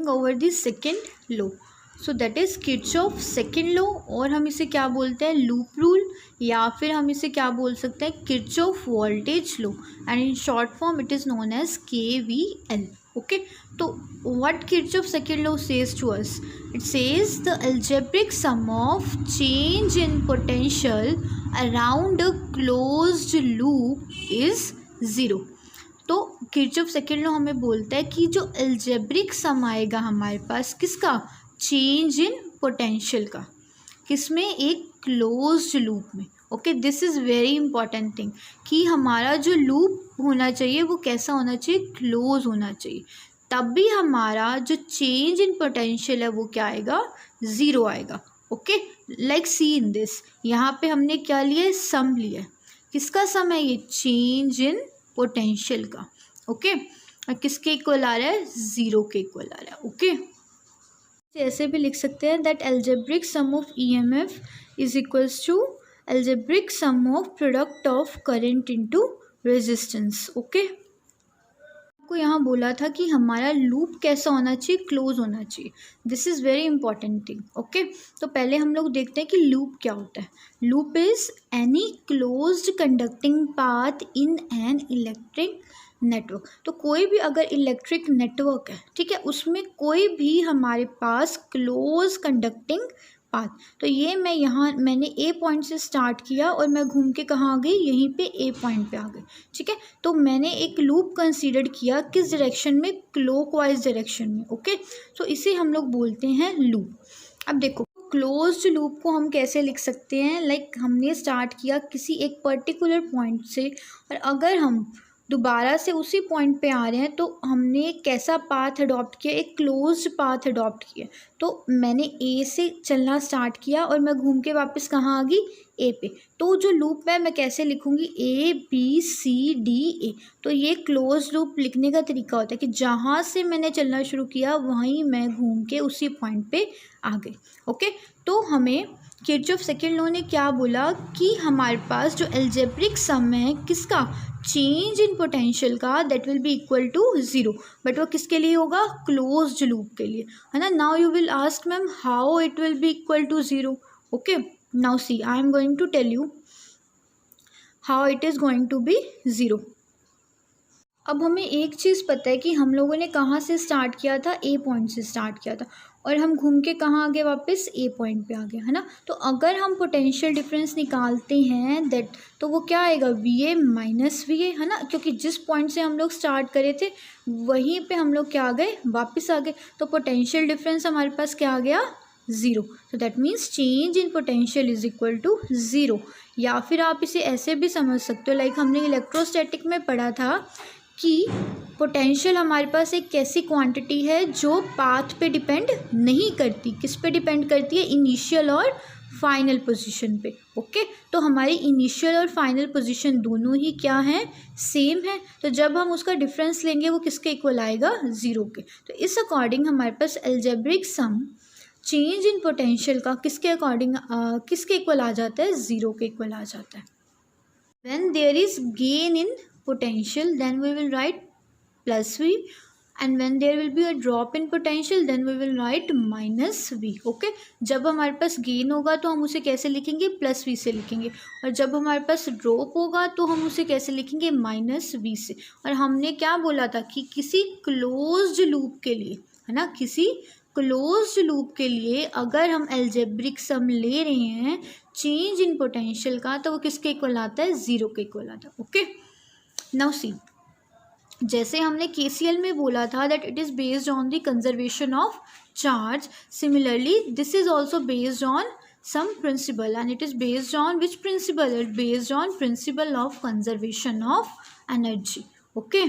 Over the second law, so that is Kirchhoff second law, और हम इसे क्या बोलते हैं, लूप रूल, या फिर हम इसे क्या बोल सकते हैं, Kirchhoff voltage law, and in short form it is known as KVL. Okay, तो what Kirchhoff second law says to us, it says the algebraic sum of change in potential around a closed loop is 0. तो Kirchhoff second law हमें बोलता है कि जो algebraic सम आएगा हमारे पास किसका, चेंज इन पोटेंशियल का, किसमें, एक क्लोज्ड लूप में. Okay, this is very important thing कि हमारा जो लूप होना चाहिए वो कैसा होना चाहिए, क्लोज होना चाहिए, तब भी हमारा जो चेंज इन पोटेंशियल है वो क्या आएगा, 0 आएगा. Okay, like see in this, यहाँ पे हमने क्या लिया है, सम लिया है. किसका सम है ये, चेंज इन पोटेंशियल का. ओके, और किसके इक्वल आ रहा है, 0 के इक्वल आ रहा है. ओके, ऐसे भी लिख सकते हैं that algebraic sum of EMF is equals to algebraic sum of product of current into resistance. Okay, आपको यहाँ बोला था कि हमारा लूप कैसा होना चाहिए, क्लोज होना चाहिए. This is very important thing. Okay, तो पहले हम लोग देखते हैं कि लूप क्या होता है. Loop is any closed conducting path in an electric network. तो कोई भी अगर इलेक्ट्रिक नेटवर्क है, ठीक है, उसमें कोई भी हमारे पास क्लोज कंडक्टिंग पाथ, तो ये मैं यहाँ मैंने A पॉइंट से स्टार्ट किया और मैं घूम के कहाँ आ गई, यहीं पे A पॉइंट पे आ गई. ठीक है, तो मैंने एक लूप कंसीडर किया किस डायरेक्शन में, क्लॉकवाइज डायरेक्शन में. ओके, तो इसे हम लोग बोलते हैं लूप. अब देखो क्लोज्ड लूप को हम कैसे लिख सकते हैं, लाइक हमने स्टार्ट किया किसी एक पर्टिकुलर पॉइंट से, और अगर हम दोबारा से उसी पॉइंट पे आ रहे हैं तो हमने कैसा पाथ अडॉप्ट किया, एक क्लोज्ड पाथ अडॉप्ट किया. तो मैंने A से चलना स्टार्ट किया और मैं घूम के वापस कहाँ आ गई, A पे. तो जो लूप है मैं कैसे लिखूँगी, ABCDA. तो ये क्लोज लूप लिखने का तरीका होता है कि जहाँ से मैंने चलना शुरू किया वहीं मैं घूम के उसी पॉइंट पे आ गई. ओके, तो हमें किरचॉफ सेकेंड लॉ ने क्या बोला कि हमारे पास जो अलजेब्रिक सम है किसका, चेंज इन पोटेंशियल का, that will be equal to 0. But वो किसके लिए होगा, क्लोज्ड लूप के लिए, है ना. Now you will ask ma'am how it will be equal to 0. Okay, now see I am going to tell you how it is going to be 0. अब हमें एक चीज़ पता है कि हम लोगों ने कहाँ से स्टार्ट किया था, A पॉइंट से स्टार्ट किया था, और हम घूम के कहाँ आ गए, वापस A पॉइंट पे आ गए, है ना. तो अगर हम पोटेंशियल डिफरेंस निकालते हैं दैट, तो वो क्या आएगा, VA माइनस VA, है ना, क्योंकि जिस पॉइंट से हम लोग स्टार्ट करे थे वहीं पे हम लोग क्या आ गए, वापस आ गए. तो पोटेंशियल डिफरेंस हमारे पास क्या आ गया, 0. तो that means change in potential is equal to 0. या फिर आप इसे ऐसे भी समझ सकते हो, लाइक हमने इलेक्ट्रोस्टैटिक में पढ़ा था कि पोटेंशियल हमारे पास एक कैसी क्वांटिटी है जो पाथ पे डिपेंड नहीं करती, किस पे डिपेंड करती है, इनिशियल और फाइनल पोजीशन पे. ओके, तो हमारी इनिशियल और फाइनल पोजीशन दोनों ही क्या हैं, सेम है. तो जब हम उसका डिफरेंस लेंगे वो किसके इक्वल आएगा, 0 के. तो इस अकॉर्डिंग हमारे पास algebraic sum change in potential का किसके अकॉर्डिंग किसके इक्वल आ जाता है, 0 के इक्वल आ जाता है. When there is gain in potential then we will write plus V, and when there will be a drop in potential then we will write minus V. okay, जब हमारे पास गेन होगा तो हम उसे कैसे लिखेंगे, प्लस V से लिखेंगे, और जब हमारे पास ड्रॉप होगा तो हम उसे कैसे लिखेंगे, माइनस V से. और हमने क्या बोला था कि किसी क्लोज्ड लूप के लिए, है ना, किसी क्लोज्ड लूप के लिए अगर हम अलजेब्रिक सम ले रहे हैं चेंज इन पोटेंशियल का, तो वो किसके इक्वल आता है, 0 के इक्वल आता है. ओके, नाउ सी, जैसे हमने KCL में बोला था that it is based on the conservation of charge, similarly this is also based on some principle, and it is based on which principle, it based on principle of conservation of energy. Okay,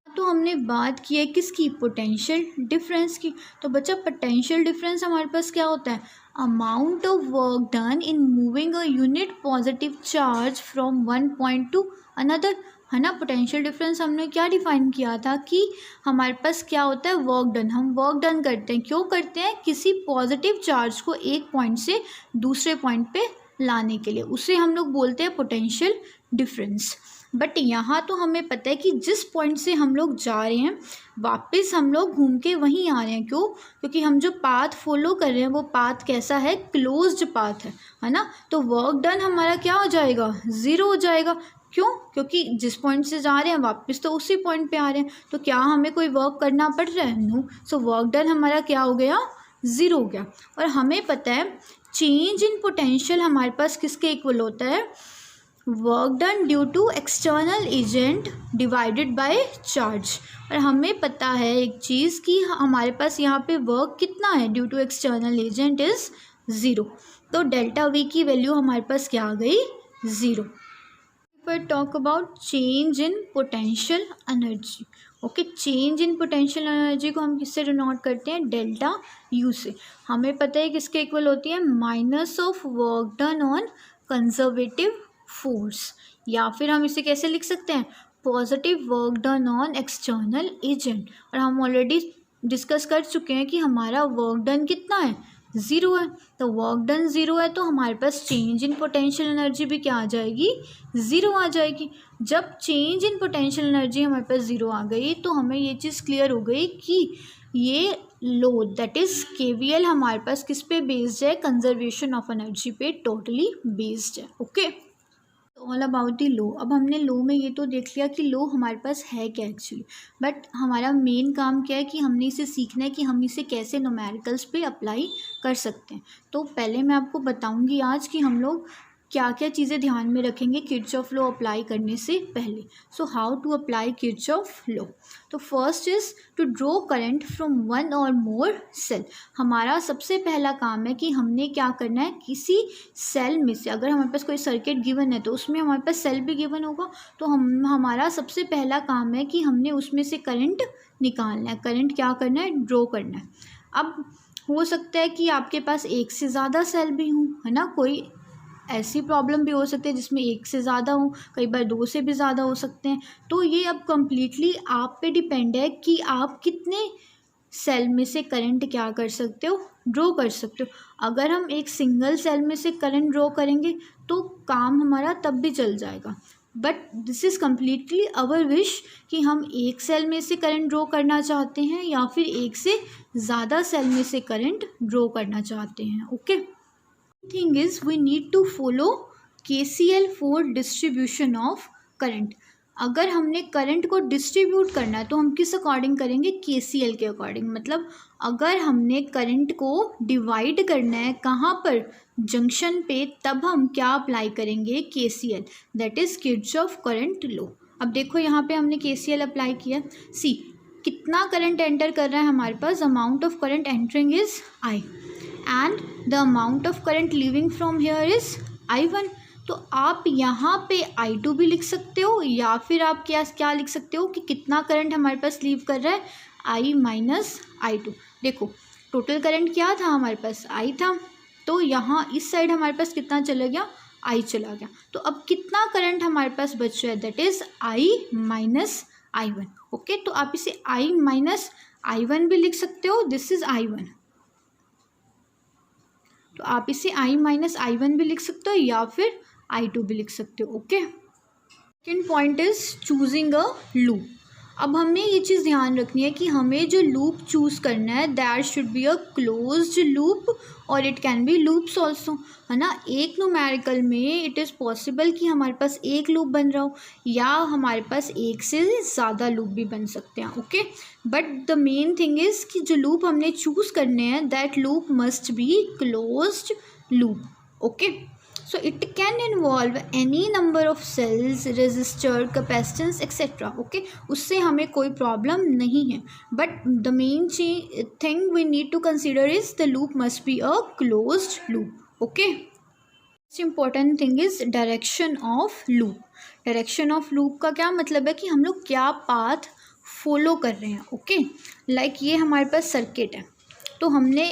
तो हमने बात की है किसकी, potential difference की. तो बच्चा potential difference हमारे पास क्या होता है, amount of work done in moving a unit positive charge from one point two another, है ना. पोटेंशियल डिफरेंस हमने क्या डिफाइन किया था कि हमारे पास क्या होता है, वर्क डन. हम वर्क डन करते हैं, क्यों करते हैं, किसी पॉजिटिव चार्ज को एक पॉइंट से दूसरे पॉइंट पे लाने के लिए, उसे हम लोग बोलते हैं पोटेंशियल डिफरेंस. बट यहाँ तो हमें पता है कि जिस पॉइंट से हम लोग जा रहे हैं वापस हम लोग घूम के वहीं आ रहे हैं। क्यों? क्योंकि हम जो पाथ फॉलो कर रहे हैं वो पाथ कैसा है? क्लोज्ड पाथ है ना। तो वर्क डन हमारा क्या हो जाएगा? ज़ीरो हो जाएगा। क्यों? क्योंकि जिस पॉइंट से जा रहे हैं वापस तो उसी पॉइंट पे आ रहे हैं। तो क्या हमें कोई वर्क करना पड़ रहा है? नो। सो वर्क डन हमारा क्या हो गया? ज़ीरो हो गया। और हमें पता है चेंज इन पोटेंशियल हमारे पास किसके इक्वल होता है? Work done due to external agent divided by charge. और हमें पता है एक चीज़ कि हमारे पास यहाँ पे वर्क कितना है due to external agent is zero. तो डेल्टा वी की वैल्यू हमारे पास क्या आ गई? ज़ीरो। पर talk about change in potential energy. Okay, change in potential energy को हम किससे डिनोट करते हैं? डेल्टा यू से। हमें पता है किसके इक्वल होती है? Minus of work done on conservative force, या फिर हम इसे कैसे लिख सकते हैं? Positive work done on external agent. और हम ऑलरेडी डिस्कस कर चुके हैं कि हमारा वर्क डन कितना है? ज़ीरो है। तो वर्क डन ज़ीरो है तो हमारे पास चेंज इन पोटेंशियल एनर्जी भी क्या आ जाएगी? ज़ीरो आ जाएगी। जब चेंज इन पोटेंशियल एनर्जी हमारे पास ज़ीरो आ गई तो हमें ये चीज़ क्लियर हो गई कि ये लो दैट इज़ केवीएल हमारे पास किस पे बेस्ड है? कंजर्वेशन ऑफ एनर्जी पे टोटली बेस्ड है। ओके, ऑल अबाउट दी लो। अब हमने लो में ये तो देख लिया कि लो हमारे पास है क्या एक्चुअली, बट हमारा मेन काम क्या है कि हमने इसे सीखना है कि हम इसे कैसे न्यूमेरिकल्स पे अप्लाई कर सकते हैं। तो पहले मैं आपको बताऊंगी आज कि हम लोग क्या क्या चीज़ें ध्यान में रखेंगे किरचॉफ लॉ अप्लाई करने से पहले। So how to apply Kirchhoff law. तो first is to draw current from one और मोर सेल। हमारा सबसे पहला काम है कि हमने क्या करना है, किसी सेल में से, अगर हमारे पास कोई सर्किट गिवन है तो उसमें हमारे पास सेल भी गिवन होगा, तो हमारा सबसे पहला काम है कि हमने उसमें से करंट निकालना है। करंट क्या करना है? ड्रॉ करना है। अब हो सकता है कि आपके पास एक से ज़्यादा सेल भी हों, है ना। कोई ऐसी प्रॉब्लम भी हो सकती है जिसमें एक से ज़्यादा हो, कई बार दो से भी ज़्यादा हो सकते हैं। तो ये अब कम्प्लीटली आप पे डिपेंड है कि आप कितने सेल में से करंट क्या कर सकते हो? ड्रॉ कर सकते हो। अगर हम एक सिंगल सेल में से करंट ड्रॉ करेंगे तो काम हमारा तब भी चल जाएगा, but this is completely our wish कि हम एक सेल में से करंट ड्रॉ करना चाहते हैं या फिर एक से ज़्यादा सेल में से करंट ड्रॉ करना चाहते हैं। Okay, thing is we need to follow KCL for distribution of current। अगर हमने करंट को डिस्ट्रीब्यूट करना है तो हम किस अकॉर्डिंग करेंगे? KCL के अकॉर्डिंग। मतलब अगर हमने करंट को डिवाइड करना है कहाँ पर? जंक्शन पे, तब हम क्या अप्लाई करेंगे? KCL, that is Kirchhoff current law. अब देखो यहाँ पे हमने KCL अप्लाई किया। सी, कितना करंट एंटर कर रहा है हमारे पास? Amount of current entering is I and the amount of current leaving from here is I1। तो आप यहाँ पे I2 भी लिख सकते हो या फिर आप क्या लिख सकते हो कि कितना करंट हमारे पास लीव कर रहा है? I minus I2। देखो टोटल करंट क्या था हमारे पास? I था। तो यहाँ इस साइड हमारे पास कितना चला गया? I चला गया। तो अब कितना करंट हमारे पास बच रहा है? That is I minus I1। Okay, तो आप इसे I माइनस I1 भी लिख सकते हो, दिस इज़ I1। तो आप इसे I माइनस I1 भी लिख सकते हो या फिर I2 भी लिख सकते हो। Okay, second point is choosing a loop. अब हमें ये चीज़ ध्यान रखनी है कि हमें जो लूप चूज़ करना है that should be a closed loop और it can be loops also, है ना। एक न्यूमेरिकल में इट इज़ पॉसिबल कि हमारे पास एक लूप बन रहा हो या हमारे पास एक से ज़्यादा लूप भी बन सकते हैं। Okay, but the main thing is कि जो लूप हमने चूज़ करने हैं that loop must be closed loop. Okay, so it can involve any number of cells, resistor, capacitance etc. okay, उससे हमें कोई प्रॉब्लम नहीं है, but the main thing we need to consider is the loop must be a closed loop. okay, most important thing is direction of loop. direction of loop का क्या मतलब है कि हम लोग क्या पाथ फॉलो कर रहे हैं। ओके, लाइक ये हमारे पास सर्किट है तो हमने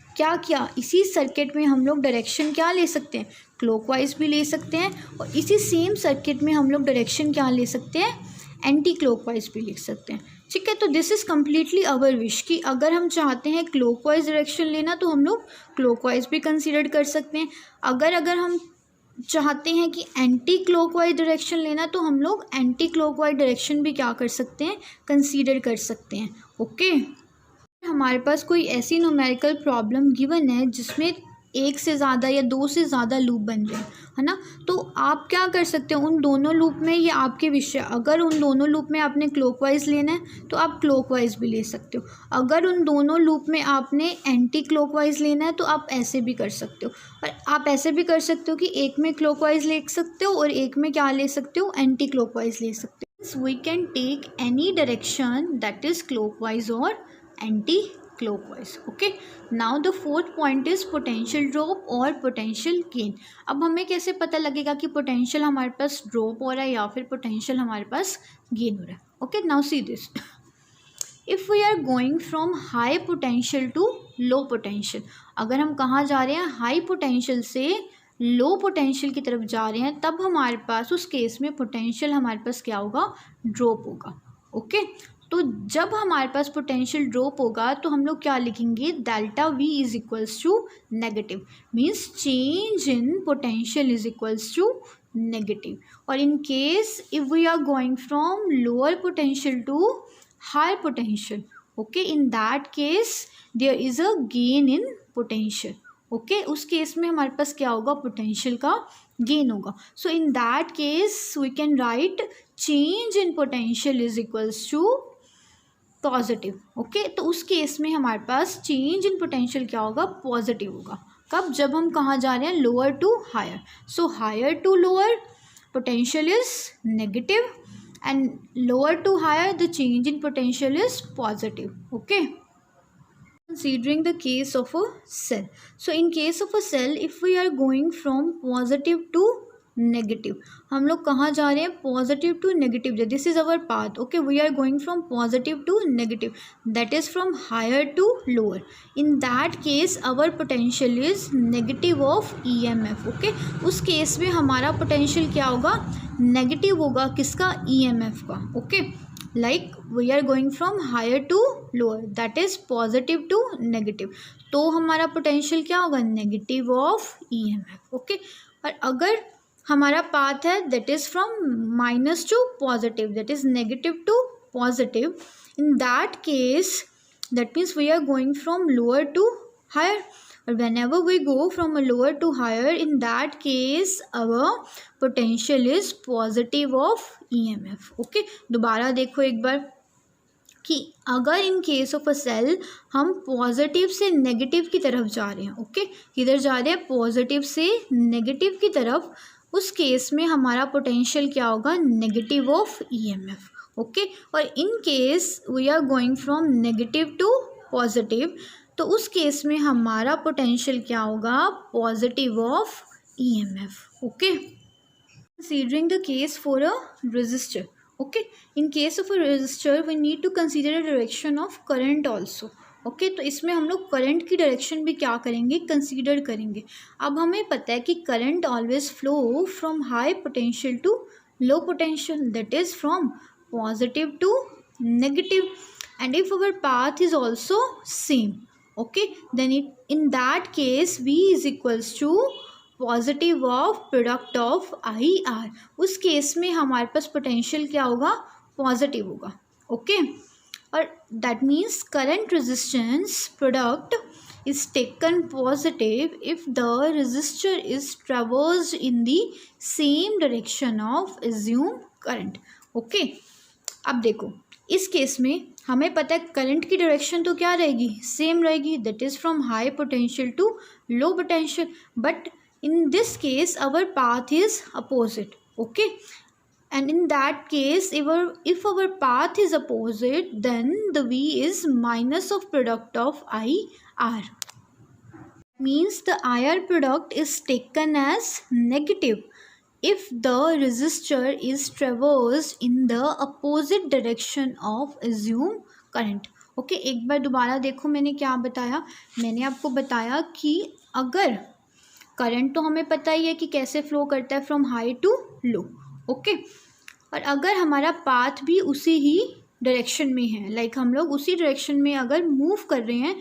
क्या किया, इसी सर्किट में हम लोग डायरेक्शन क्या ले सकते हैं? क्लॉकवाइज भी ले सकते हैं और इसी सेम सर्किट में हम लोग डायरेक्शन क्या ले सकते हैं? एंटी क्लॉकवाइज भी लिख सकते हैं। ठीक है, तो this is completely our wish कि अगर हम चाहते हैं क्लॉकवाइज डायरेक्शन लेना तो हम लोग क्लॉकवाइज भी कंसीडर कर सकते हैं। अगर हम चाहते हैं कि एंटी क्लॉकवाइज डायरेक्शन लेना, तो हम लोग एंटी क्लॉकवाइज डायरेक्शन भी क्या कर सकते हैं, कंसीडर कर सकते हैं। ओके, हमारे पास कोई ऐसी न्यूमेरिकल प्रॉब्लम गिवन है जिसमें एक से ज़्यादा या दो से ज़्यादा लूप बन रहे हैं, है ना, तो आप क्या कर सकते हो उन दोनों लूप में, ये आपके विषय, अगर उन दोनों लूप में आपने क्लॉकवाइज लेना है तो आप क्लॉकवाइज भी ले सकते हो, अगर उन दोनों लूप में आपने एंटी क्लॉकवाइज लेना है तो आप ऐसे भी कर सकते हो, और आप ऐसे भी कर सकते हो कि एक में क्लॉकवाइज ले सकते हो और एक में क्या ले सकते हो, एंटी क्लॉकवाइज ले सकते हो। We can take any direction that is clockwise और anti clockwise. Okay, now the fourth point is potential drop और पोटेंशियल गेन। अब हमें कैसे पता लगेगा कि पोटेंशियल हमारे पास ड्रॉप हो रहा है या फिर पोटेंशियल हमारे पास गेन हो रहा है। Okay, now see this, if we are going from high potential to low potential, अगर हम कहाँ जा रहे हैं, हाई पोटेंशियल से लो पोटेंशियल की तरफ जा रहे हैं, तब हमारे पास उस केस में पोटेंशियल हमारे पास क्या होगा, ड्रॉप होगा। ओके, तो जब हमारे पास पोटेंशियल ड्रॉप होगा तो हम लोग क्या लिखेंगे, delta V is equals to negative, means change in potential is equals to negative. और in case if we are going from lower potential to high potential, okay, in that case there is a gain in potential. Okay, उस case में हमारे पास क्या होगा, potential का gain होगा। So in that case we can write change in potential is equals to positive. Okay, तो उस केस में हमारे पास चेंज इन पोटेंशियल क्या होगा, पॉजिटिव होगा। कब, जब हम कहाँ जा रहे हैं, lower to higher. So higher to lower potential is negative and lower to higher the change in potential is positive. Okay, considering the case of a cell, so in case of a cell if we are going from positive to negative, हम लोग कहाँ जा रहे हैं, positive to negative, this is our path. Okay, we are going from positive to negative, that is from higher to lower. In that case our potential is negative of EMF. Okay, उस case में हमारा potential क्या होगा, negative होगा, किसका, EMF का। Okay, like we are going from higher to lower, that is positive to negative, तो हमारा पोटेंशियल क्या होगा, नेगेटिव ऑफ ईएमएफ। ओके, और अगर हमारा पाथ है that is from minus to positive, that is negative to positive, in that case that means we are going from lower to higher, और whenever we go from a lower to higher, in that case our potential is positive of EMF. Okay, दोबारा देखो एक बार कि अगर in case of a cell हम positive से negative की तरफ जा रहे हैं, ओके, किधर जा रहे हैं, पॉजिटिव से नेगेटिव की तरफ, उस केस में हमारा पोटेंशियल क्या होगा, नेगेटिव ऑफ ईएमएफ। ओके, और in case we are going from negative to positive, तो उस केस में हमारा पोटेंशियल क्या होगा, positive of EMF. Okay, considering the case for a resistor. Okay, in case of a resistor we need to consider the direction of current also. Okay, तो इसमें हम लोग करंट की डायरेक्शन भी क्या करेंगे, कंसीडर करेंगे। अब हमें पता है कि current always flow from high potential to low potential, that is from positive to negative, and if our path is also same, okay, then in that case V is equals to positive of product of I R, उस case में हमारे पास potential क्या होगा, positive होगा। Okay, और that means current resistance product is taken positive if the resistor is traversed in the same direction of assumed current. Okay, अब देखो इस केस में हमें पता है करंट की डायरेक्शन तो क्या रहेगी, सेम रहेगी, that is from high potential to low potential, but in this case our path is opposite. Okay, and in that case if our path is opposite then the V is minus of product of IR, means the IR product is taken as negative if the resistor is traversed in the opposite direction of assumed current. Okay, एक बार दोबारा देखो मैंने क्या बताया, मैंने आपको बताया कि अगर करंट तो हमें पता ही है कि कैसे फ्लो करता है from high to low. Okay, और अगर हमारा पाथ भी उसी ही डायरेक्शन में है, लाइक हम लोग उसी डायरेक्शन में अगर मूव कर रहे हैं,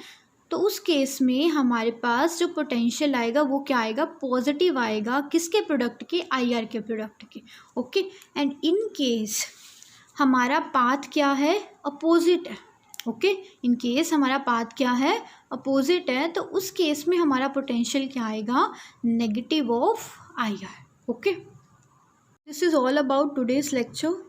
तो उस केस में हमारे पास जो पोटेंशियल आएगा वो क्या आएगा, पॉजिटिव आएगा। किसके प्रोडक्ट के, आई आर के प्रोडक्ट के। ओके, एंड इन केस हमारा पाथ क्या है, अपोजिट है। ओके, इन केस हमारा पाथ क्या है, अपोजिट है, तो उस केस में हमारा पोटेंशियल क्या आएगा, negative of I are. Okay, this is all about today's lecture.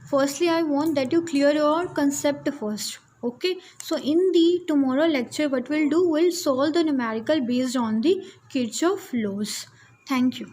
Firstly, I want that you clear your concept first. Okay, so in the tomorrow lecture, what we'll do, we'll solve the numerical based on the Kirchhoff laws. Thank you.